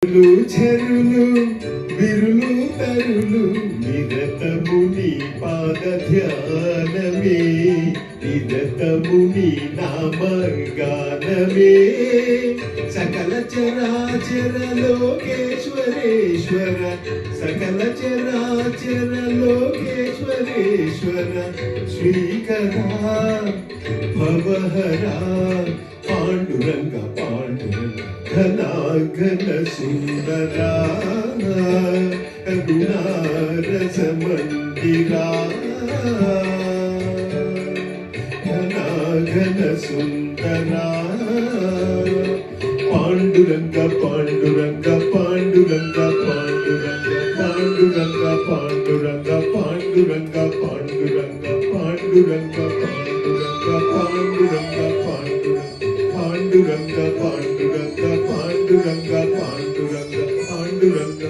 చెరులు విరులు తరులు నిరతముని పాద ధ్యానమే నిరతముని నామగానమే సకల చరాచర లోకేశ్వరేశ్వర సకల చరాచర లోకేశ్వరేశ్వర శ్రీకరా భవహరా పాండురంగ పాండురంగ ఘనాఘన సుందరా కరుణారసమందిరా ఘనాఘన సుందరా పాండురంగ పాండురంగ పాండురంగ పాండురంగ పాండురంగ పాండురంగ పాండురంగ పాండురంగ పాండురంగ పాండురంగ పాండురంగ పాండురంగ పాండురంగ పాండురంగ పాండురంగ పాండురంగ పాండురంగ